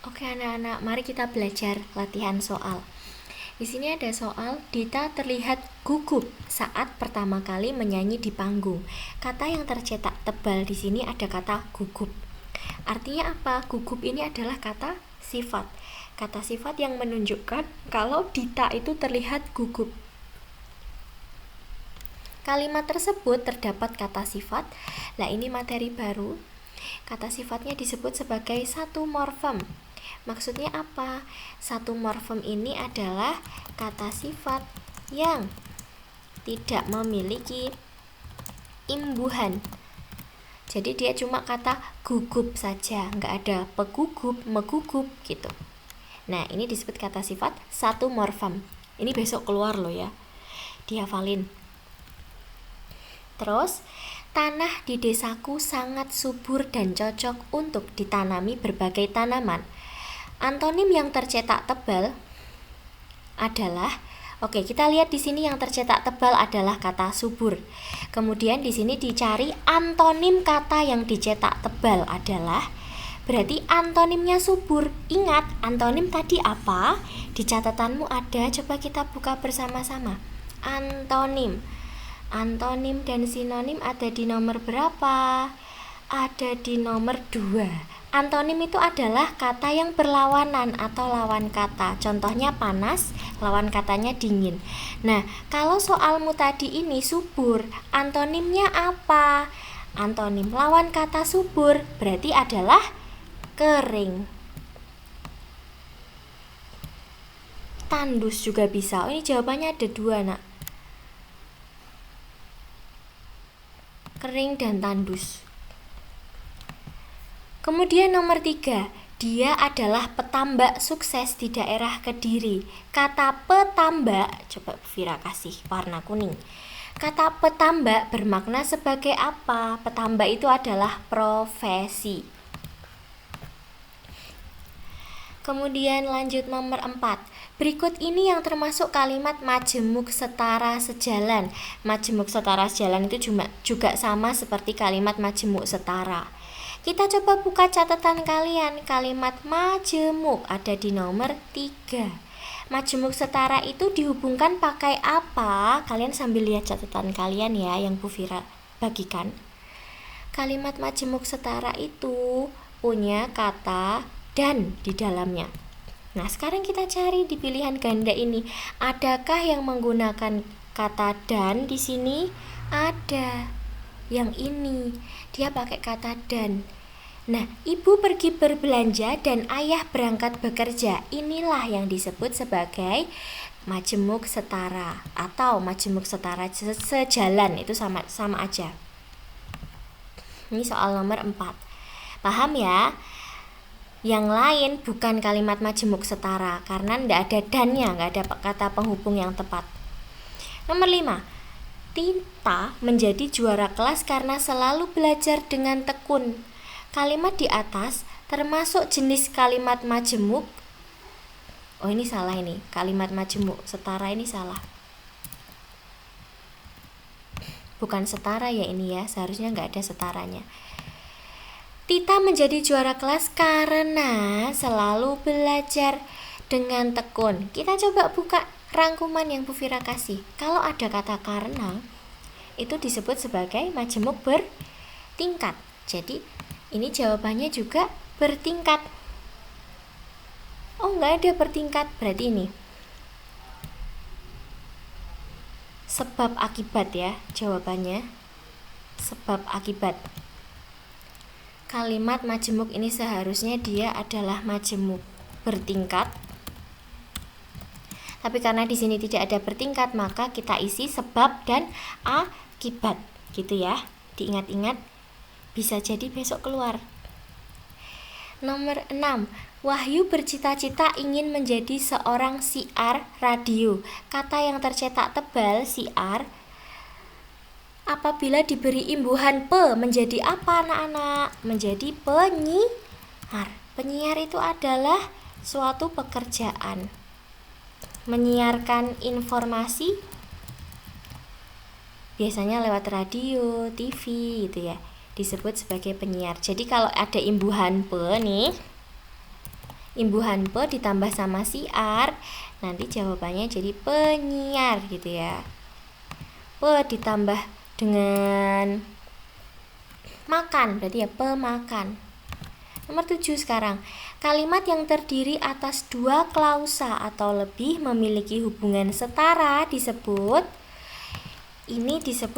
Oke anak-anak, mari kita belajar latihan soal. Di sini ada soal, Dita terlihat gugup saat pertama kali menyanyi di panggung. Kata yang tercetak tebal di sini ada kata gugup. Artinya apa? Gugup ini adalah kata sifat. Kata sifat yang menunjukkan kalau Dita itu terlihat gugup. Kalimat tersebut terdapat kata sifat. Nah, ini materi baru. Kata sifatnya disebut sebagai satu morfem. Maksudnya apa? Satu morfem ini adalah kata sifat yang tidak memiliki imbuhan. Jadi dia cuma kata gugup saja, nggak ada pegugup, megugup gitu. Nah, ini disebut kata sifat satu morfem. Ini besok keluar loh ya, dihafalin. Terus, tanah di desaku sangat subur dan cocok untuk ditanami berbagai tanaman. Antonim yang tercetak tebal adalah, oke, kita lihat di sini yang tercetak tebal adalah kata subur. Kemudian di sini dicari antonim kata yang dicetak tebal adalah, berarti antonimnya subur. Ingat, antonim tadi apa? Di catatanmu ada, coba kita buka bersama-sama. Antonim. Antonim dan sinonim ada di nomor berapa? Ada di nomor 2. Antonim itu adalah kata yang berlawanan atau lawan kata. Contohnya panas, lawan katanya dingin. Nah, kalau soalmu tadi ini subur, antonimnya apa? Antonim lawan kata subur berarti adalah kering. Tandus juga bisa. Oh, ini jawabannya ada 2, nak. Kering dan tandus. Kemudian nomor 3, dia adalah petambak sukses di daerah Kediri. Kata petambak, coba Vira kasih warna kuning. Kata petambak bermakna sebagai apa? Petambak itu adalah profesi. Kemudian lanjut nomor 4. Berikut ini yang termasuk kalimat majemuk setara sejalan. Majemuk setara sejalan itu juga sama seperti kalimat majemuk setara. Kita coba buka catatan kalian. Kalimat majemuk ada di nomor 3. Majemuk setara itu dihubungkan pakai apa? Kalian sambil lihat catatan kalian ya yang Bu Vira bagikan. Kalimat majemuk setara itu punya kata dan di dalamnya. Nah, sekarang kita cari di pilihan ganda ini, adakah yang menggunakan kata dan di sini? Ada. Yang ini, dia pakai kata dan. Nah, ibu pergi berbelanja dan ayah berangkat bekerja. Inilah yang disebut sebagai majemuk setara atau majemuk setara sejalan, itu sama aja. Ini soal nomor 4. Paham ya? Yang lain bukan kalimat majemuk setara karena tidak ada dannya, nggak ada kata penghubung yang tepat. Nomor 5. Tinta menjadi juara kelas karena selalu belajar dengan tekun. Kalimat di atas termasuk jenis kalimat majemuk. Oh, ini salah ini. Kalimat majemuk setara ini salah. Bukan setara ya ini ya, seharusnya nggak ada setaranya. Tita menjadi juara kelas karena selalu belajar dengan tekun. Kita coba buka rangkuman yang Bu Vira kasih. Kalau ada kata karena, itu disebut sebagai majemuk bertingkat. Jadi, ini jawabannya juga bertingkat. Oh, nggak ada bertingkat, berarti ini. Sebab akibat ya, jawabannya. Sebab akibat. Kalimat majemuk ini seharusnya dia adalah majemuk bertingkat. Tapi karena di sini tidak ada bertingkat, maka kita isi sebab dan akibat, gitu ya. Diingat-ingat, bisa jadi besok keluar. Nomor 6. Wahyu bercita-cita ingin menjadi seorang siar radio. Kata yang tercetak tebal siar apabila diberi imbuhan pe menjadi apa anak-anak? Menjadi penyiar. Penyiar itu adalah suatu pekerjaan. Menyiarkan informasi biasanya lewat radio, TV gitu ya. Disebut sebagai penyiar. Jadi kalau ada imbuhan pe nih, imbuhan pe ditambah sama siar, nanti jawabannya jadi penyiar gitu ya. Pe ditambah dengan makan, berarti ya pemakan. Nomor 7 sekarang. Kalimat yang terdiri atas dua klausa atau lebih memiliki hubungan setara disebut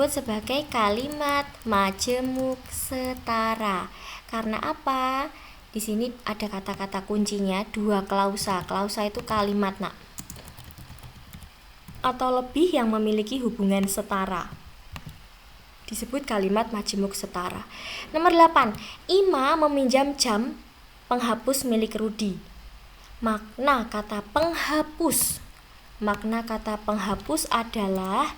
sebagai kalimat majemuk setara. Karena apa? Di sini ada kata-kata kuncinya dua klausa. Klausa itu kalimat, Nak. Atau lebih yang memiliki hubungan setara. Disebut kalimat majemuk setara. Nomor 8. Ima meminjam jam penghapus milik Rudi. Makna kata penghapus adalah,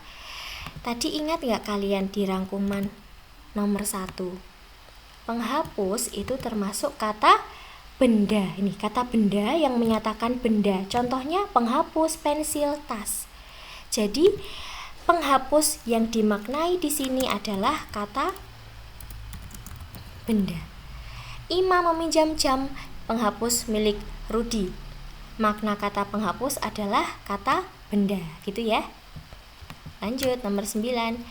tadi ingat nggak kalian di rangkuman nomor 1? Penghapus itu termasuk kata benda. Ini kata benda yang menyatakan benda. Contohnya penghapus pensil, tas. Jadi penghapus yang dimaknai di sini adalah kata benda. Ima meminjam jam penghapus milik Rudi. Makna kata penghapus adalah kata benda, gitu ya. Lanjut, nomor 9.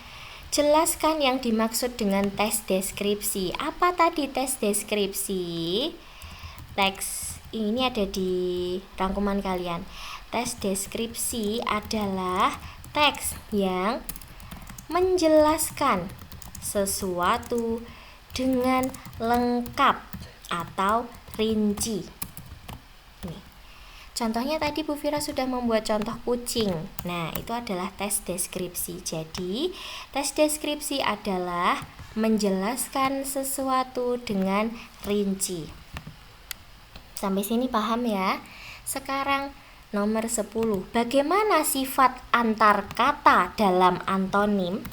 Jelaskan yang dimaksud dengan tes deskripsi. Apa tadi tes deskripsi? Teks ini ada di rangkuman kalian. Tes deskripsi adalah teks yang menjelaskan sesuatu dengan lengkap atau rinci. Nih. Contohnya tadi Bu Fira sudah membuat contoh kucing. Nah, itu adalah tes deskripsi. Jadi, tes deskripsi adalah menjelaskan sesuatu dengan rinci. Sampai sini paham ya? Sekarang nomor 10. Bagaimana sifat antar kata dalam antonim?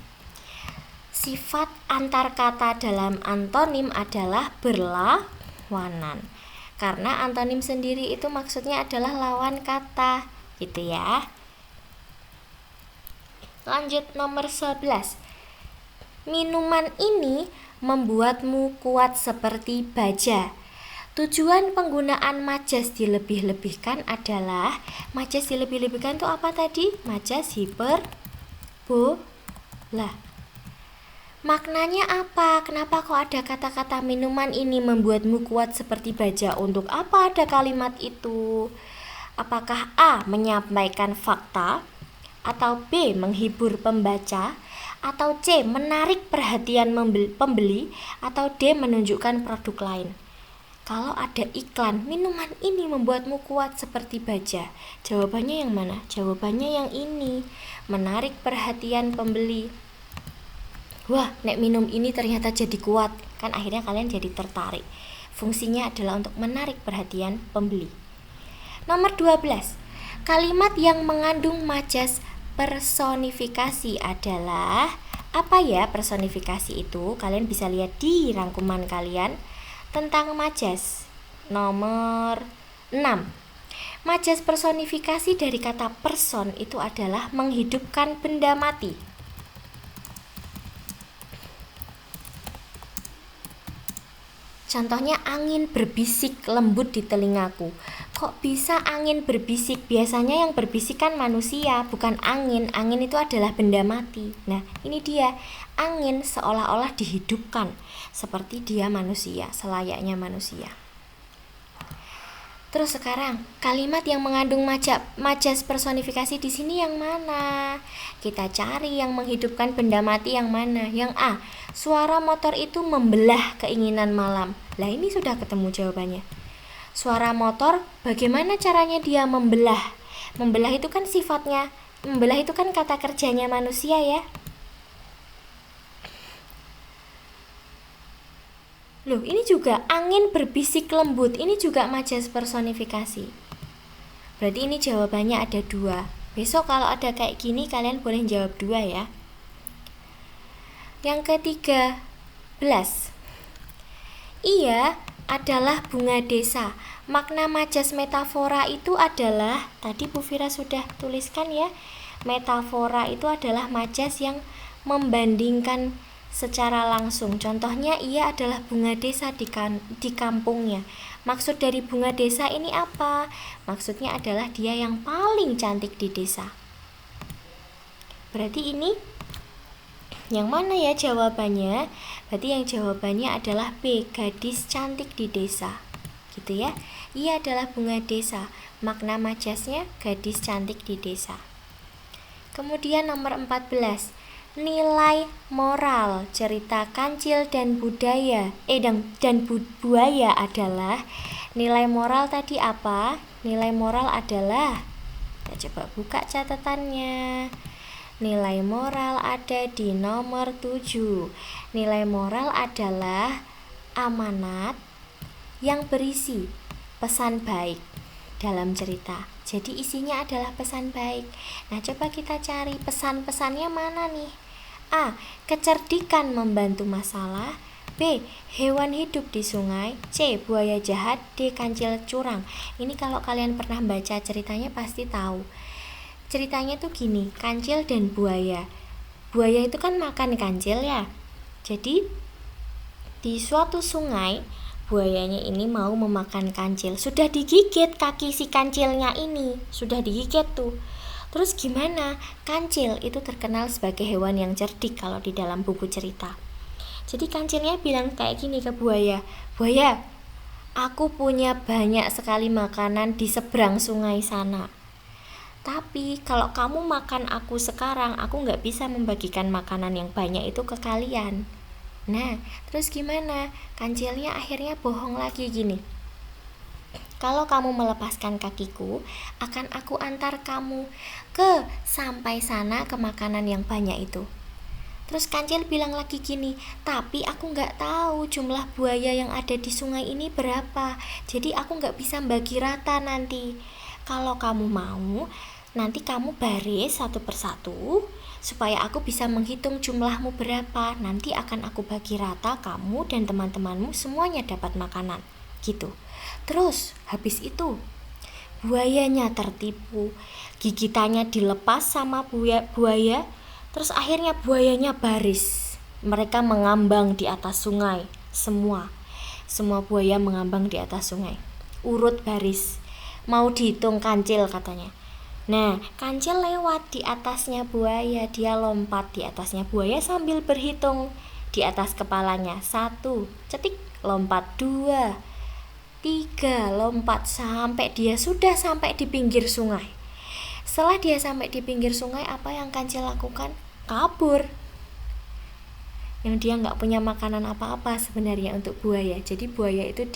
Sifat antar kata dalam antonim adalah berlawanan. Karena antonim sendiri itu maksudnya adalah lawan kata, gitu ya. Lanjut nomor 11. Minuman ini membuatmu kuat seperti baja. Tujuan penggunaan majas dilebih-lebihkan adalah, majas dilebih-lebihkan itu apa tadi? Majas hiperbola. Maknanya apa? Kenapa kok ada kata-kata minuman ini membuatmu kuat seperti baja? Untuk apa ada kalimat itu? Apakah A. menyampaikan fakta, atau B. menghibur pembaca, atau C. menarik perhatian pembeli, atau D. menunjukkan produk lain? Kalau ada iklan, minuman ini membuatmu kuat seperti baja. Jawabannya yang mana? Jawabannya yang ini, menarik perhatian pembeli. Wah, nek minum ini ternyata jadi kuat. Kan akhirnya kalian jadi tertarik. Fungsinya adalah untuk menarik perhatian pembeli. Nomor 12. Kalimat yang mengandung majas personifikasi adalah, apa ya personifikasi itu? Kalian bisa lihat di rangkuman kalian tentang majas. Nomor 6. Majas personifikasi dari kata person itu adalah menghidupkan benda mati. Contohnya angin berbisik lembut di telingaku. Kok bisa angin berbisik? Biasanya yang berbisik kan manusia, bukan angin. Angin itu adalah benda mati. Nah, ini dia. Angin seolah-olah dihidupkan seperti dia manusia, selayaknya manusia. Terus sekarang, kalimat yang mengandung majas personifikasi di sini yang mana? Kita cari yang menghidupkan benda mati yang mana? Yang A. Suara motor itu membelah keinginan malam. Lah ini sudah ketemu jawabannya. Suara motor, bagaimana caranya dia membelah? Membelah itu kan sifatnya, membelah itu kan kata kerjanya manusia ya. Loh, ini juga angin berbisik lembut. Ini juga majas personifikasi. Berarti ini jawabannya ada 2. Besok kalau ada kayak gini kalian boleh jawab 2 ya. Yang ke-13. Ia adalah bunga desa. Makna majas metafora itu adalah, tadi Bu Fira sudah tuliskan ya. Metafora itu adalah majas yang membandingkan secara langsung. Contohnya ia adalah bunga desa di kampungnya. Maksud dari bunga desa ini apa? Maksudnya adalah dia yang paling cantik di desa. Berarti ini yang mana ya jawabannya? Berarti yang jawabannya adalah B, gadis cantik di desa. Gitu ya. Ia adalah bunga desa. Makna majasnya gadis cantik di desa. Kemudian nomor 14. Nilai moral cerita Kancil dan budaya buaya adalah, nilai moral tadi apa? Nilai moral adalah, kita coba buka catatannya. Nilai moral ada di nomor 7. Nilai moral adalah amanat yang berisi pesan baik dalam cerita. Jadi isinya adalah pesan baik. Nah, coba kita cari pesan-pesannya mana nih? A. Kecerdikan membantu masalah. B. Hewan hidup di sungai. C. Buaya jahat. D. Kancil curang. Ini kalau kalian pernah baca ceritanya pasti tahu. Ceritanya tuh gini, kancil dan buaya. Buaya itu kan makan kancil ya. Jadi di suatu sungai, buayanya ini mau memakan kancil. Sudah digigit kaki si kancilnya ini, sudah digigit tuh. Terus gimana? Kancil itu terkenal sebagai hewan yang cerdik kalau di dalam buku cerita. Jadi kancilnya bilang kayak gini ke buaya, "Buaya, aku punya banyak sekali makanan di seberang sungai sana. Tapi kalau kamu makan aku sekarang, aku nggak bisa membagikan makanan yang banyak itu ke kalian." Nah, terus gimana? Kancilnya akhirnya bohong lagi gini, "Kalau kamu melepaskan kakiku, akan aku antar kamu ke sampai sana ke makanan yang banyak itu." Terus kancil bilang lagi gini, "Tapi aku nggak tahu jumlah buaya yang ada di sungai ini berapa. Jadi aku nggak bisa bagi rata nanti. Kalau kamu mau, nanti kamu baris satu persatu supaya aku bisa menghitung jumlahmu berapa. Nanti akan aku bagi rata, kamu dan teman-temanmu semuanya dapat makanan." Gitu. Terus habis itu buayanya tertipu, gigitannya dilepas sama buaya. Terus akhirnya buayanya baris. Mereka mengambang di atas sungai. Semua buaya mengambang di atas sungai. Urut baris. Mau dihitung kancil katanya. Nah, kancil lewat di atasnya buaya, dia lompat di atasnya buaya sambil berhitung di atas kepalanya. 1, cetik, lompat 2, 3, lompat sampai dia sudah sampai di pinggir sungai. Setelah dia sampai di pinggir sungai, apa yang kancil lakukan? Kabur. Yang dia nggak punya makanan apa-apa sebenarnya untuk buaya. Jadi buaya itu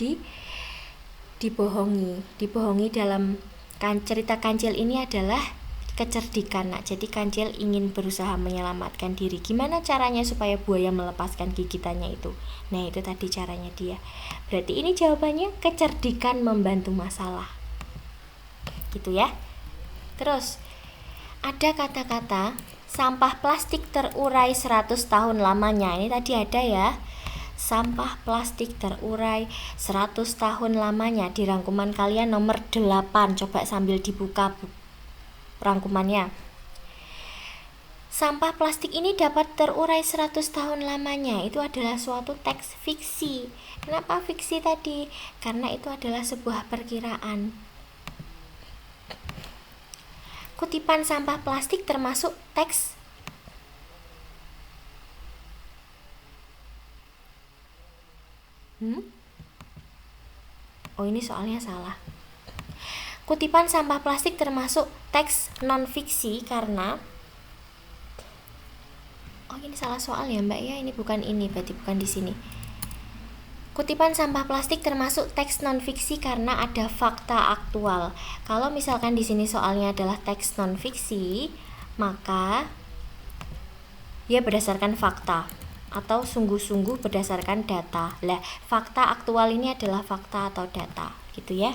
dibohongi dalam cerita kancil ini adalah kecerdikan. Nah, jadi kancil ingin berusaha menyelamatkan diri. Gimana caranya supaya buaya melepaskan gigitannya itu? Nah, itu tadi caranya dia. Berarti ini jawabannya kecerdikan membantu masalah. Gitu ya. Terus ada kata-kata sampah plastik terurai 100 tahun lamanya. Ini tadi ada ya. Sampah plastik terurai 100 tahun lamanya di rangkuman kalian nomor 8. Coba sambil dibuka rangkumannya. Sampah plastik ini dapat terurai 100 tahun lamanya. Itu adalah suatu teks fiksi. Kenapa fiksi tadi? Karena itu adalah sebuah perkiraan. Kutipan sampah plastik termasuk teks Oh, ini soalnya salah. Kutipan sampah plastik termasuk teks non-fiksi karena ini salah soal ya Mbak ya, ini bukan ini, berarti bukan di sini. Kutipan sampah plastik termasuk teks non-fiksi karena ada fakta aktual. Kalau misalkan di sini soalnya adalah teks non-fiksi, maka dia berdasarkan fakta atau sungguh-sungguh berdasarkan data. Lah, fakta aktual ini adalah fakta atau data, gitu ya.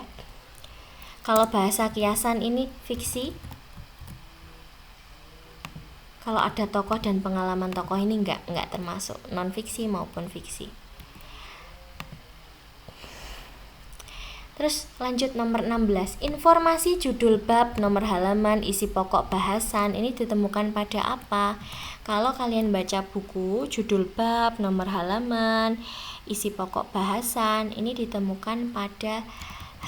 Kalau bahasa kiasan ini fiksi. Kalau ada tokoh dan pengalaman tokoh ini enggak termasuk non fiksi maupun fiksi. Terus lanjut nomor 16. Informasi judul bab, nomor halaman, isi pokok bahasan ini ditemukan pada apa? Kalau kalian baca buku, judul bab, nomor halaman, isi pokok bahasan ini ditemukan pada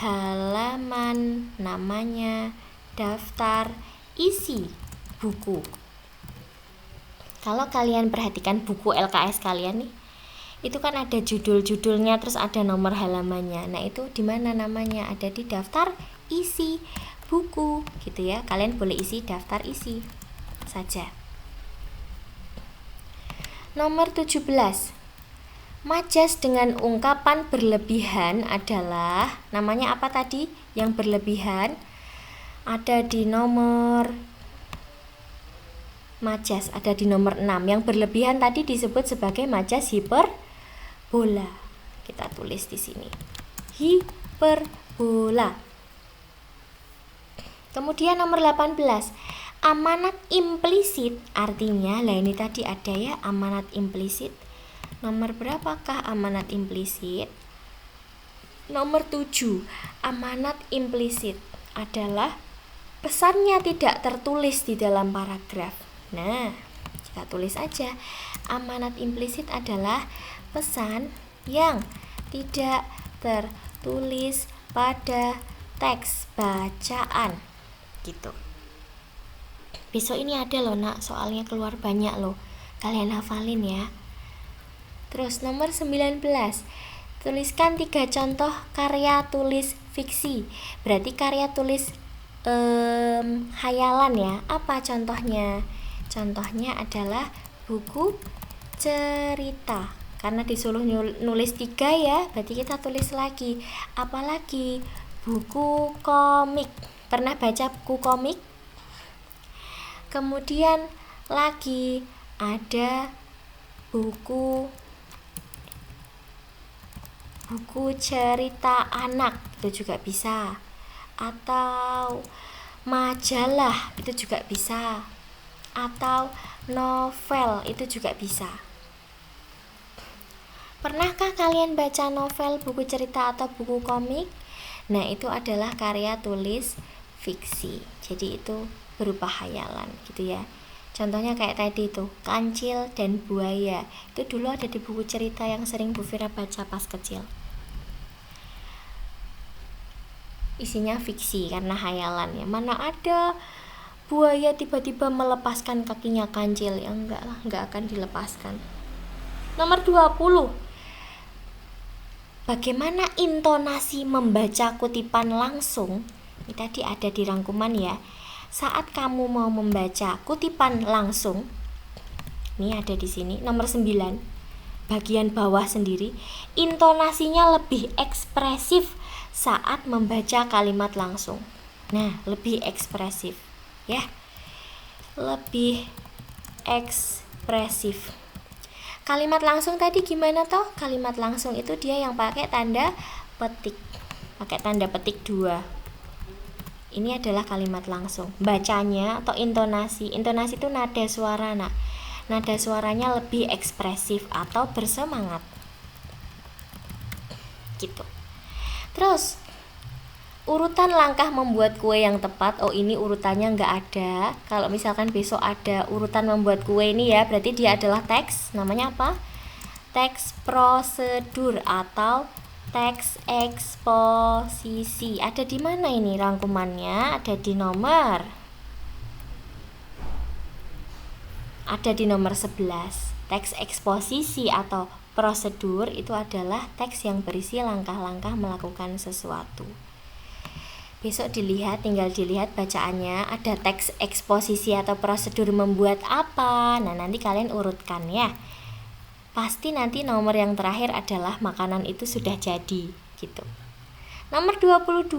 halaman namanya daftar isi buku. Kalau kalian perhatikan buku LKS kalian nih, itu kan ada judul-judulnya terus ada nomor halamannya. Nah, itu di mana namanya? Ada di daftar isi buku gitu ya. Kalian boleh isi daftar isi saja. Nomor 17. Majas dengan ungkapan berlebihan adalah, namanya apa tadi? Yang berlebihan ada di nomor majas, ada di nomor 6. Yang berlebihan tadi disebut sebagai majas hiperbola. Kita tulis di sini. Hiperbola. Kemudian nomor 18. Amanat implisit artinya, lah ini tadi ada ya amanat implisit. Nomor berapakah amanat implisit? Nomor 7. Amanat implisit adalah pesannya tidak tertulis di dalam paragraf. Nah, kita tulis aja. Amanat implisit adalah pesan yang tidak tertulis pada teks bacaan gitu. Besok ini ada loh nak, soalnya keluar banyak loh, kalian hafalin ya. Terus nomor 19. Tuliskan 3 contoh karya tulis fiksi. Berarti karya tulis hayalan ya. Apa contohnya? Contohnya adalah buku cerita. Karena disuruh nulis 3 ya, berarti kita tulis lagi. Apalagi buku komik. Pernah baca buku komik? Kemudian lagi ada buku cerita anak, itu juga bisa. Atau majalah, itu juga bisa. Atau novel, itu juga bisa. Pernahkah kalian baca novel, buku cerita, atau buku komik? Nah, itu adalah karya tulis fiksi. Jadi itu berupa hayalan gitu ya. Contohnya kayak tadi itu, Kancil dan Buaya. Itu dulu ada di buku cerita yang sering Bu Fira baca pas kecil. Isinya fiksi karena hayalan ya. Mana ada buaya tiba-tiba melepaskan kakinya Kancil, ya enggak lah, enggak akan dilepaskan. Nomor 20. Bagaimana intonasi membaca kutipan langsung? Ini tadi ada di rangkuman ya. Saat kamu mau membaca kutipan langsung, ini ada di sini nomor 9, bagian bawah sendiri, intonasinya lebih ekspresif saat membaca kalimat langsung. Nah, lebih ekspresif ya. Lebih ekspresif. Kalimat langsung tadi gimana toh? Kalimat langsung itu dia yang pakai tanda petik. Pakai tanda petik 2. Ini adalah kalimat langsung. Bacanya atau intonasi. Intonasi itu nada suara, nak. Nada suaranya lebih ekspresif atau bersemangat. Gitu. Terus, urutan langkah membuat kue yang tepat. Oh, ini urutannya nggak ada. Kalau misalkan besok ada urutan membuat kue ini ya, berarti dia adalah teks. Namanya apa? Teks prosedur atau teks eksposisi. Ada di mana ini rangkumannya? Ada di nomor 11. Teks eksposisi atau prosedur itu adalah teks yang berisi langkah-langkah melakukan sesuatu. Besok tinggal dilihat bacaannya, ada teks eksposisi atau prosedur membuat apa. Nah, nanti kalian urutkan ya. Pasti nanti nomor yang terakhir adalah makanan itu sudah jadi gitu. Nomor 22.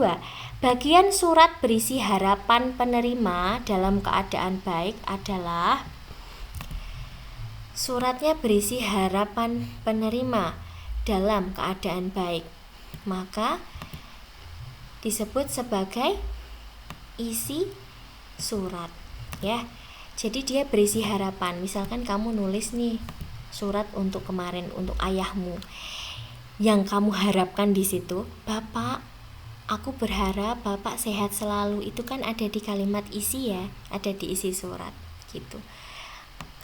Bagian surat berisi harapan penerima dalam keadaan baik adalah suratnya berisi harapan penerima dalam keadaan baik. Maka disebut sebagai isi surat ya. Jadi dia berisi harapan. Misalkan kamu nulis nih surat untuk kemarin untuk ayahmu, yang kamu harapkan di situ, Bapak, aku berharap Bapak sehat selalu. Itu kan ada di kalimat isi ya, ada di isi surat gitu.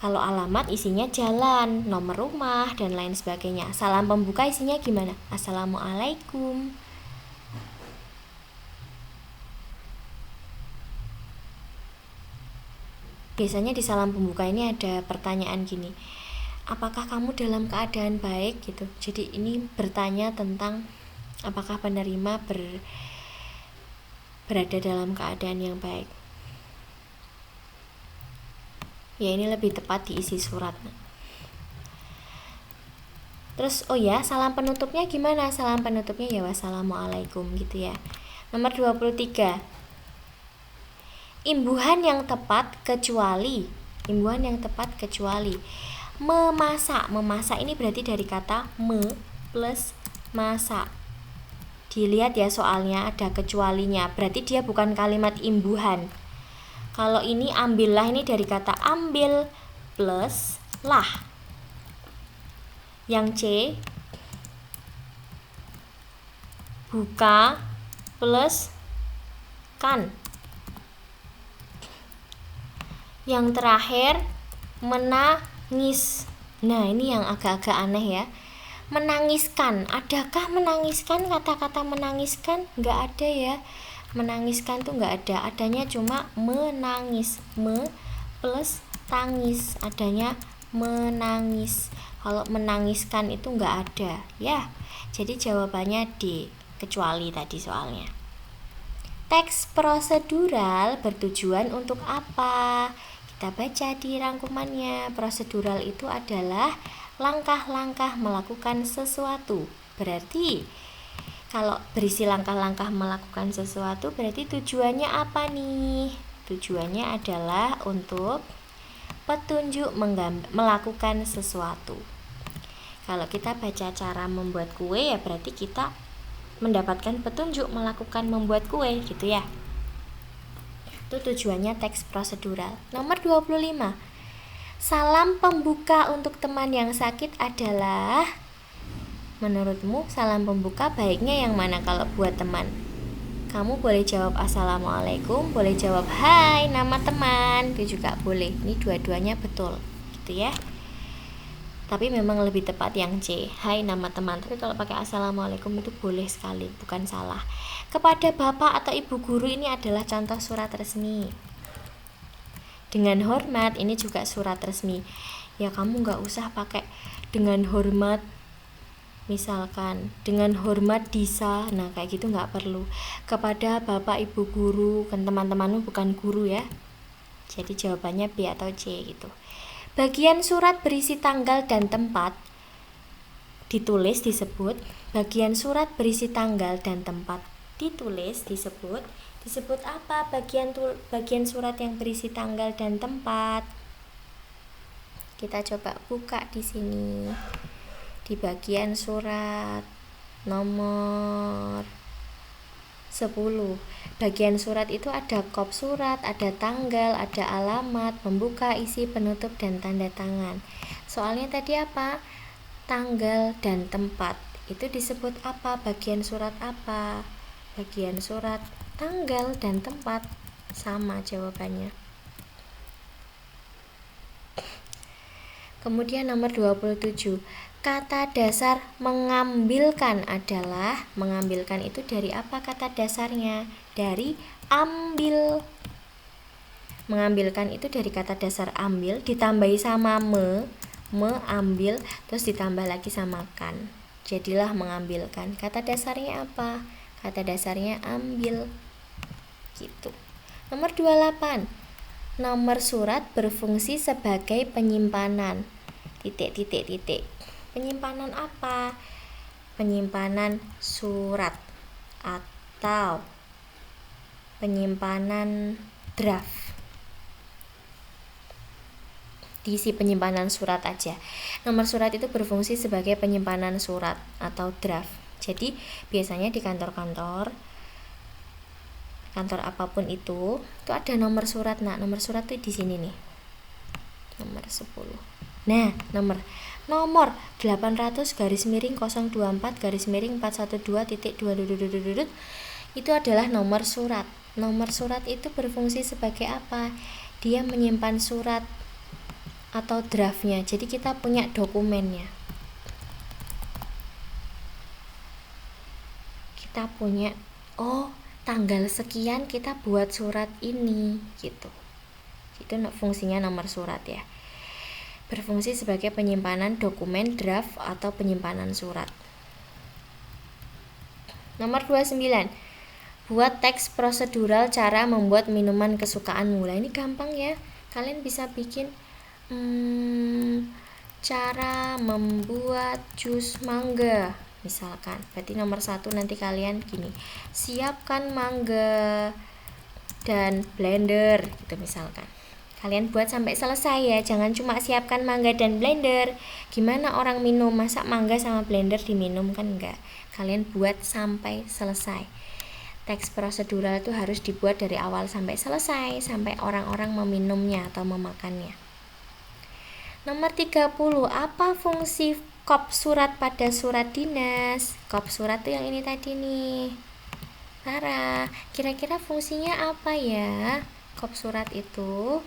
Kalau alamat isinya jalan, nomor rumah, dan lain sebagainya. Salam pembuka isinya gimana? Assalamualaikum. Biasanya di salam pembuka ini ada pertanyaan gini, apakah kamu dalam keadaan baik gitu. Jadi ini bertanya tentang apakah penerima berada dalam keadaan yang baik. Ya ini lebih tepat diisi surat. Terus oh ya, salam penutupnya gimana? Salam penutupnya ya wassalamualaikum gitu ya. Nomor 23. Imbuhan yang tepat kecuali memasak. Memasak ini berarti dari kata me plus masak. Dilihat ya soalnya ada kecualinya, berarti dia bukan kalimat imbuhan. Kalau ini ambillah ini dari kata ambil plus lah. Yang C buka plus kan. Yang terakhir menangis. Nah ini yang agak-agak aneh ya. Menangiskan, adakah menangiskan? Kata-kata menangiskan nggak ada ya. Menangiskan tuh nggak ada, adanya cuma menangis. Me plus tangis, adanya menangis. Kalau menangiskan itu nggak ada ya. Jadi jawabannya D, kecuali tadi soalnya. Teks prosedural bertujuan untuk apa? Kita baca di rangkumannya. Prosedural itu adalah langkah-langkah melakukan sesuatu. Berarti kalau berisi langkah-langkah melakukan sesuatu, berarti tujuannya apa nih? Tujuannya adalah untuk petunjuk melakukan sesuatu. Kalau kita baca cara membuat kue ya berarti kita mendapatkan petunjuk melakukan membuat kue gitu ya. Itu tujuannya teks prosedural. Nomor 25. Salam pembuka untuk teman yang sakit adalah, menurutmu salam pembuka baiknya yang mana kalau buat teman? Kamu boleh jawab assalamualaikum, boleh jawab hai nama teman, itu juga boleh. Ini dua-duanya betul gitu ya. Tapi memang lebih tepat yang C, hai nama teman. Tapi kalau pakai assalamualaikum itu boleh sekali, bukan salah. Kepada bapak atau ibu guru ini adalah contoh surat resmi. Dengan hormat ini juga surat resmi. Ya kamu nggak usah pakai dengan hormat. Misalkan dengan hormat Disa, nah kayak gitu nggak perlu. Kepada bapak ibu guru, kan teman-temanmu bukan guru ya. Jadi jawabannya B atau C gitu. Bagian surat berisi tanggal dan tempat ditulis disebut. Bagian surat berisi tanggal dan tempat ditulis disebut. Disebut apa bagian surat yang berisi tanggal dan tempat? Kita coba buka di sini. Di bagian surat nomor 10. Bagian surat itu ada kop surat, ada tanggal, ada alamat, pembuka, isi, penutup, dan tanda tangan. Soalnya tadi apa? Tanggal dan tempat. Itu disebut apa? Bagian surat apa? Bagian surat tanggal dan tempat. Sama jawabannya. Kemudian nomor 27. Kata dasar mengambilkan adalah, mengambilkan itu dari apa kata dasarnya? Dari ambil. Mengambilkan itu dari kata dasar ambil ditambahi sama ambil, terus ditambah lagi sama kan. Jadilah mengambilkan. Kata dasarnya apa? Kata dasarnya ambil. Gitu. Nomor 28. Nomor surat berfungsi sebagai penyimpanan. Titik. Penyimpanan apa? Penyimpanan surat atau penyimpanan draft. Diisi penyimpanan surat aja. Nomor surat itu berfungsi sebagai penyimpanan surat atau draft. Jadi biasanya di kantor-kantor apapun itu ada nomor surat. Nah, nomor surat itu di sini nih. Nomor 10. Nah, nomor 800-024-412.2 itu adalah nomor surat. Nomor surat itu berfungsi sebagai apa? Dia menyimpan surat atau draftnya. Jadi kita punya dokumennya. Kita punya, oh tanggal sekian kita buat surat ini gitu. Itu fungsinya nomor surat ya. Berfungsi sebagai penyimpanan dokumen draft atau penyimpanan surat. Nomor 29. Buat teks prosedural cara membuat minuman kesukaanmu. Nah, ini gampang ya. Kalian bisa bikin cara membuat jus mangga misalkan. Berarti nomor 1 nanti kalian gini. Siapkan mangga dan blender gitu misalkan. Kalian buat sampai selesai ya, jangan cuma siapkan mangga dan blender. Gimana orang minum, masa mangga sama blender diminum, kan enggak. Kalian buat sampai selesai. Teks prosedural itu harus dibuat dari awal sampai selesai, sampai orang-orang meminumnya atau memakannya. Nomor 30, apa fungsi kop surat pada surat dinas? Kop surat itu yang ini tadi nih. Sarah, kira-kira fungsinya apa ya? Kop surat itu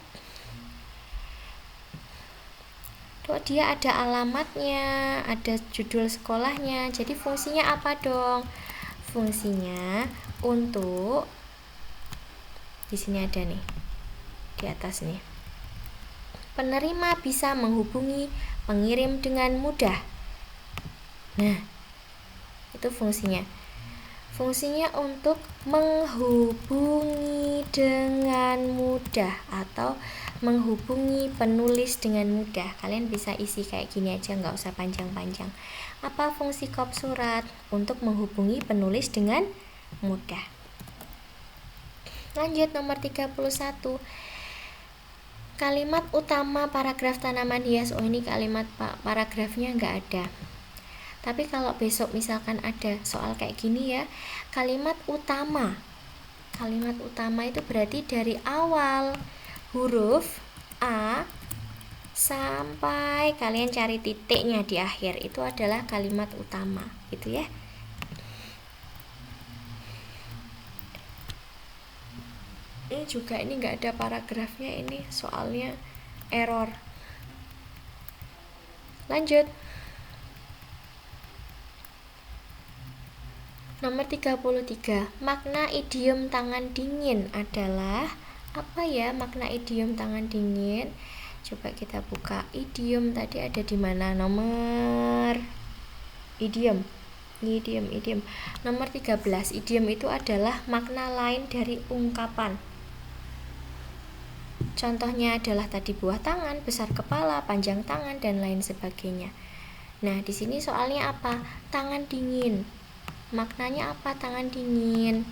tuh dia ada alamatnya, ada judul sekolahnya. Jadi fungsinya apa dong? Fungsinya untuk, di sini ada nih, di atas nih. Penerima bisa menghubungi pengirim dengan mudah. Nah, itu fungsinya. Fungsinya untuk menghubungi dengan mudah atau menghubungi penulis dengan mudah. Kalian bisa isi kayak gini aja, nggak usah panjang-panjang. Apa fungsi kop surat? Untuk menghubungi penulis dengan mudah. Lanjut nomor 31. Kalimat utama paragraf tanaman hias. Oh, ini kalimat paragrafnya nggak ada. Tapi kalau besok misalkan ada soal kayak gini ya, kalimat utama. Kalimat utama itu berarti dari awal huruf A sampai kalian cari titiknya di akhir, itu adalah kalimat utama, gitu ya. Ini juga ini nggak ada paragrafnya, ini soalnya error. Lanjut. Nomor 33. Makna idiom tangan dingin adalah apa ya? Makna idiom tangan dingin. Coba kita buka idiom tadi ada di mana? Nomor idiom. Nomor 13. Idiom itu adalah makna lain dari ungkapan. Contohnya adalah tadi buah tangan, besar kepala, panjang tangan, dan lain sebagainya. Nah, di sini soalnya apa? Tangan dingin. Maknanya apa tangan dingin?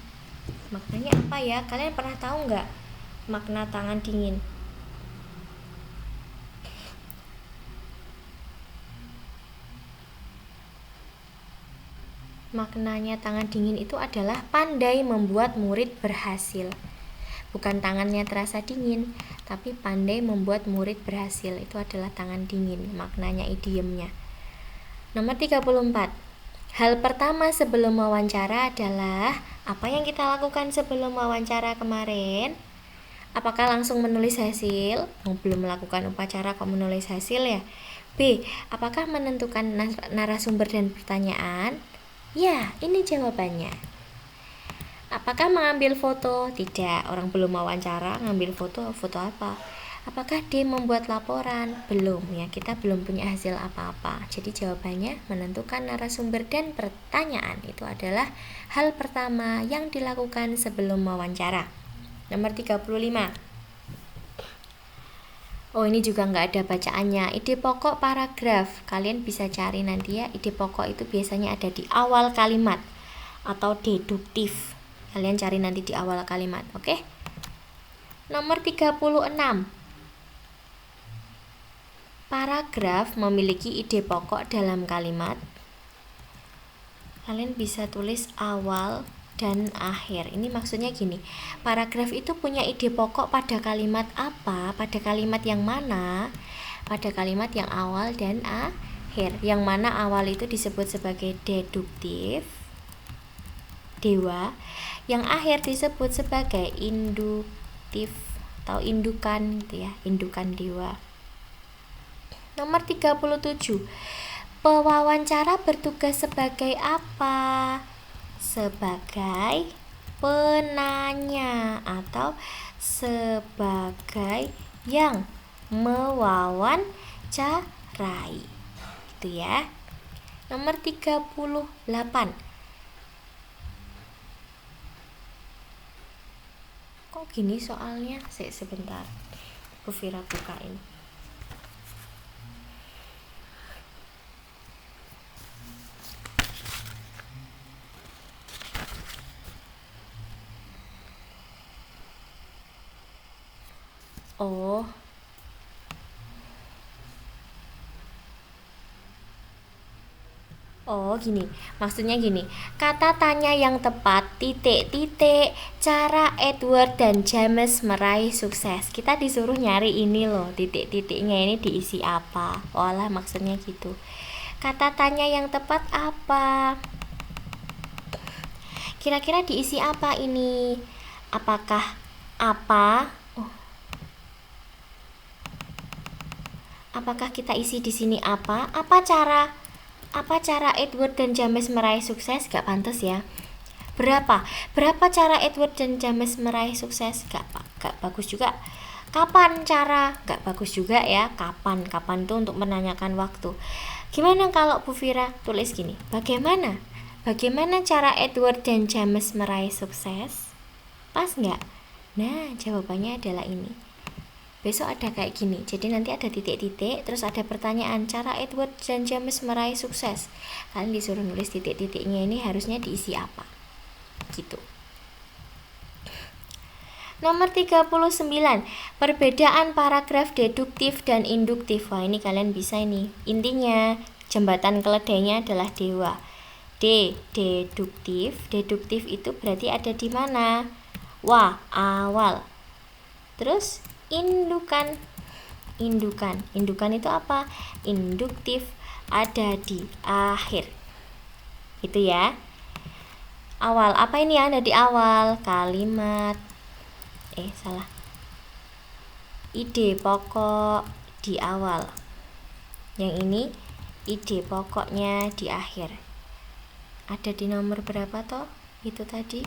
Maknanya apa ya? Kalian pernah tahu nggak makna tangan dingin? Maknanya tangan dingin itu adalah pandai membuat murid berhasil. Bukan tangannya terasa dingin, tapi pandai membuat murid berhasil. Itu adalah tangan dingin, maknanya idiomnya. Nomor 34. Hal pertama sebelum wawancara adalah apa yang kita lakukan sebelum wawancara kemarin? Apakah langsung menulis hasil? Belum melakukan upacara kok menulis hasil ya? B. Apakah menentukan narasumber dan pertanyaan? Ya, ini jawabannya. Apakah mengambil foto? Tidak, orang belum wawancara ngambil foto apa? Apakah D. membuat laporan? Belum ya, kita belum punya hasil apa-apa. Jadi jawabannya menentukan narasumber dan pertanyaan. Itu adalah hal pertama yang dilakukan sebelum wawancara. Nomor 35. Oh, ini juga nggak ada bacaannya. Ide pokok paragraf. Kalian bisa cari nanti ya. Ide pokok itu biasanya ada di awal kalimat atau deduktif. Kalian cari nanti di awal kalimat, oke? Nomor 36. Paragraf memiliki ide pokok dalam kalimat. Kalian bisa tulis awal dan akhir. Ini maksudnya gini, paragraf itu punya ide pokok pada kalimat apa? Pada kalimat yang mana? Pada kalimat yang awal dan akhir. Yang mana awal itu disebut sebagai deduktif, dewa. Yang akhir disebut sebagai induktif atau indukan gitu ya, indukan dewa. Nomor 37. Pewawancara bertugas sebagai apa? Sebagai penanya atau sebagai yang mewawancarai. Gitu ya. Nomor 38. Kok gini soalnya? Sebentar. Bu Fira bukain. Gini, maksudnya gini, kata tanya yang tepat, titik-titik, cara Edward dan James meraih sukses. Kita disuruh nyari ini loh, titik-titiknya ini diisi apa. Olah, maksudnya gitu. Kata tanya yang tepat apa? Kira-kira diisi apa ini? Apakah apa? Apakah kita isi di sini apa? Apa cara Edward dan James meraih sukses? Gak pantas ya. Berapa cara Edward dan James meraih sukses? Gak bagus juga. Kapan cara? Gak bagus juga ya. Kapan itu untuk menanyakan waktu. Gimana kalau Bu Fira tulis gini? Bagaimana cara Edward dan James meraih sukses? Pas nggak? Nah, jawabannya adalah ini. Besok ada kayak gini, jadi nanti ada titik-titik, terus ada pertanyaan, cara Edward dan James meraih sukses. Kalian disuruh nulis titik-titiknya ini harusnya diisi apa, gitu. Nomor 39, perbedaan paragraf deduktif dan induktif. Wah, ini kalian bisa ini. Intinya, jembatan keledainya adalah dewa. Deduktif itu berarti ada di mana? Wah, awal. Terus indukan itu apa? Induktif ada di akhir. Itu ya. Awal, apa ini yang ada di awal? Kalimat. Salah. Ide pokok di awal. Yang ini ide pokoknya di akhir. Ada di nomor berapa toh? Itu tadi.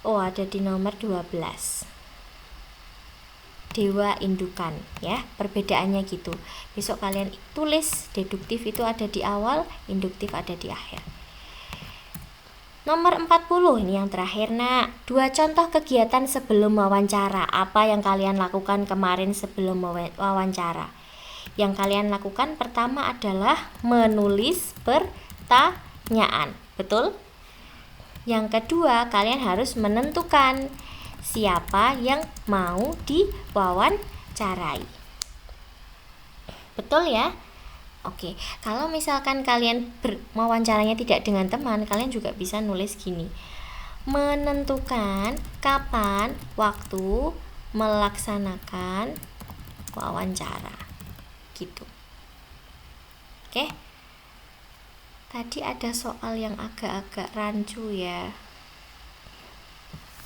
Ada di nomor 12. Dewa indukan ya, perbedaannya gitu. Besok kalian tulis deduktif itu ada di awal, induktif ada di akhir. Nomor 40, ini yang terakhir nak. 2 contoh kegiatan sebelum wawancara. Apa yang kalian lakukan kemarin sebelum wawancara? Yang kalian lakukan pertama adalah menulis pertanyaan, betul? Yang kedua, kalian harus menentukan siapa yang mau diwawancarai. Betul ya? Oke, kalau misalkan kalian wawancaranya tidak dengan teman, kalian juga bisa nulis gini. Menentukan kapan waktu melaksanakan wawancara. Gitu. Oke. Tadi ada soal yang agak-agak rancu ya.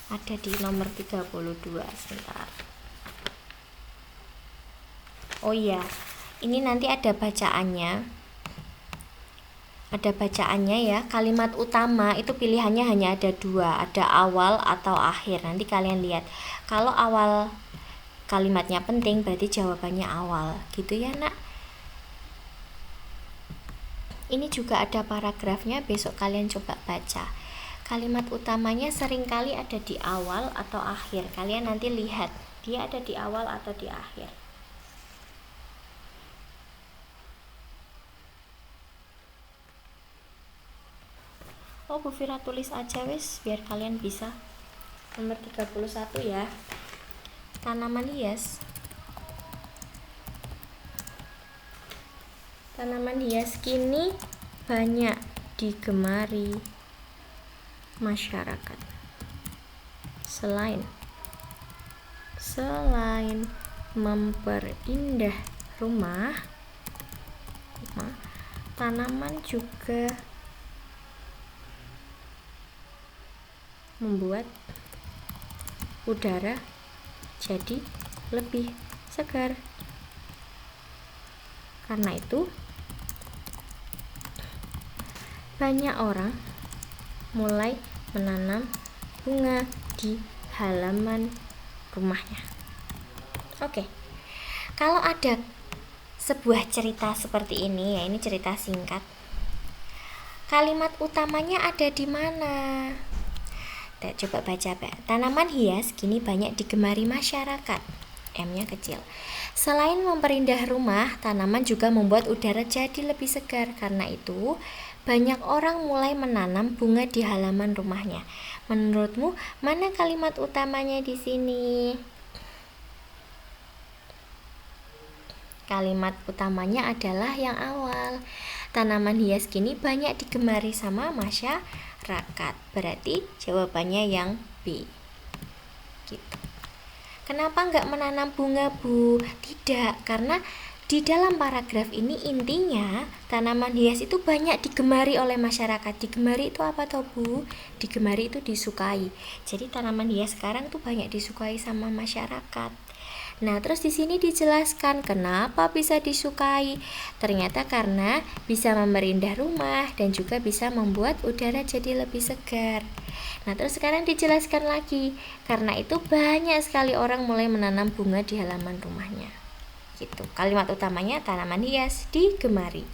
Ada di nomor 32, sebentar. Oh iya, ini nanti ada bacaannya. Ada bacaannya ya. Kalimat utama itu pilihannya hanya ada 2, ada awal atau akhir. Nanti kalian lihat. Kalau awal kalimatnya penting berarti jawabannya awal. Gitu ya, nak. Ini juga ada paragrafnya, besok kalian coba baca. Kalimat utamanya seringkali ada di awal atau akhir. Kalian nanti lihat, dia ada di awal atau di akhir. Bu Fira tulis aja wis, biar kalian bisa. Nomor 31 ya. Tanaman hias. Tanaman hias kini banyak digemari masyarakat. Selain memperindah rumah, tanaman juga membuat udara jadi lebih segar. Karena itu banyak orang mulai menanam bunga di halaman rumahnya. Oke. Kalau ada sebuah cerita seperti ini, ya ini cerita singkat. Kalimat utamanya ada di mana? Kita coba baca, Pak. Tanaman hias kini banyak digemari masyarakat. M-nya kecil. Selain memperindah rumah, tanaman juga membuat udara jadi lebih segar. Karena itu, banyak orang mulai menanam bunga di halaman rumahnya. Menurutmu, mana kalimat utamanya di sini? Kalimat utamanya adalah yang awal. Tanaman hias kini banyak digemari sama masyarakat. Berarti jawabannya yang B. Gitu. Kenapa nggak menanam bunga, Bu? Tidak, karena di dalam paragraf ini intinya tanaman hias itu banyak digemari oleh masyarakat. Digemari itu apa toh, Bu? Digemari itu disukai. Jadi tanaman hias sekarang tuh banyak disukai sama masyarakat. Nah, terus di sini dijelaskan kenapa bisa disukai. Ternyata karena bisa memerindah rumah dan juga bisa membuat udara jadi lebih segar. Nah, terus sekarang dijelaskan lagi. Karena itu banyak sekali orang mulai menanam bunga di halaman rumahnya. Gitu. Kalimat utamanya tanaman hias digemari.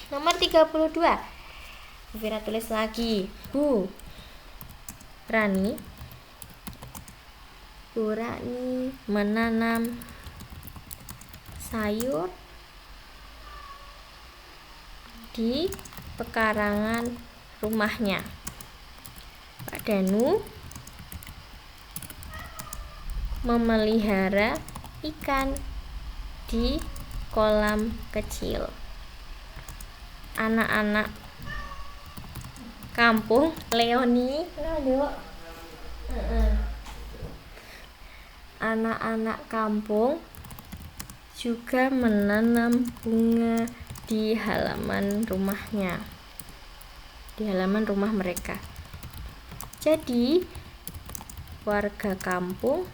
Nomor 32. Bu Fira tulis lagi. Bu Rani menanam sayur di pekarangan rumahnya. Pak Danu memelihara ikan di kolam kecil. Anak-anak kampung Leoni, anak-anak kampung juga menanam bunga di halaman rumahnya, di halaman rumah mereka. Jadi warga kampung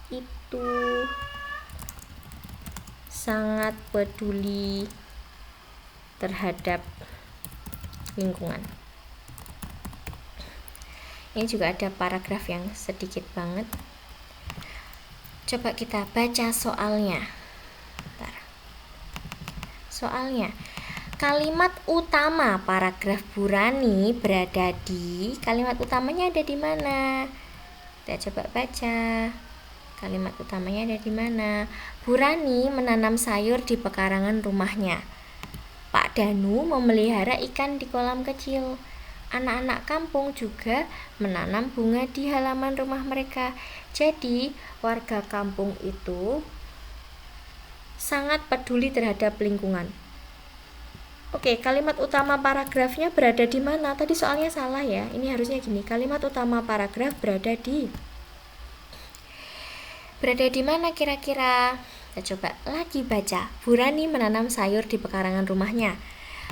itu sangat peduli terhadap lingkungan. Ini juga ada paragraf yang sedikit banget. Coba kita baca soalnya. Bentar. Soalnya, kalimat utama paragraf Bu Rani berada di, kalimat utamanya ada di mana? Kita coba baca. Kalimat utamanya ada di mana? Bu Rani menanam sayur di pekarangan rumahnya. Pak Danu memelihara ikan di kolam kecil. Anak-anak kampung juga menanam bunga di halaman rumah mereka. Jadi, warga kampung itu sangat peduli terhadap lingkungan. Oke, kalimat utama paragrafnya berada di mana? Tadi soalnya salah ya. Ini harusnya gini. Kalimat utama paragraf berada di mana kira-kira? Kita coba lagi baca. Bu Rani menanam sayur di pekarangan rumahnya.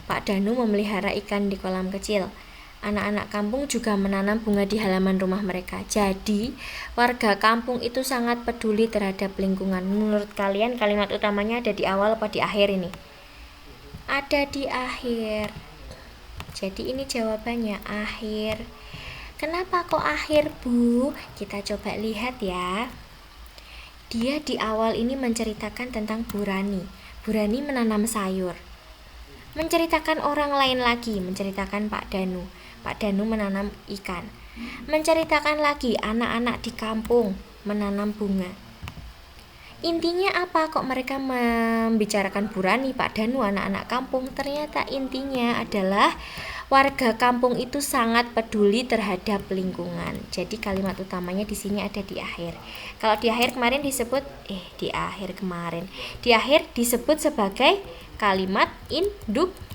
Pak Danu memelihara ikan di kolam kecil. Anak-anak kampung juga menanam bunga di halaman rumah mereka. Jadi, warga kampung itu sangat peduli terhadap lingkungan. Menurut kalian kalimat utamanya ada di awal apa di akhir ini? Ada di akhir. Jadi ini jawabannya akhir. Kenapa kok akhir, Bu? Kita coba lihat ya. Dia di awal ini menceritakan tentang Bu Rani. Bu Rani menanam sayur. Menceritakan orang lain lagi, menceritakan Pak Danu. Pak Danu menanam ikan. Menceritakan lagi anak-anak di kampung menanam bunga. Intinya apa kok mereka membicarakan Bu Rani, Pak Danu, anak-anak kampung? Ternyata intinya adalah warga kampung itu sangat peduli terhadap lingkungan. Jadi kalimat utamanya di sini ada di akhir. Kalau di akhir kemarin disebut di akhir disebut sebagai kalimat induktif.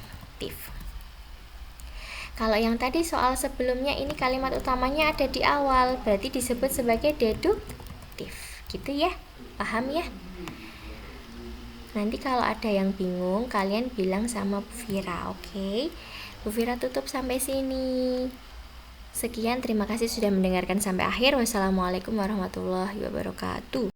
Kalau yang tadi soal sebelumnya ini kalimat utamanya ada di awal, berarti disebut sebagai deduktif. Gitu ya. Paham ya? Nanti kalau ada yang bingung, kalian bilang sama Bu Fira, oke? Bu Fira tutup sampai sini. Sekian, terima kasih sudah mendengarkan sampai akhir. Wassalamualaikum warahmatullahi wabarakatuh.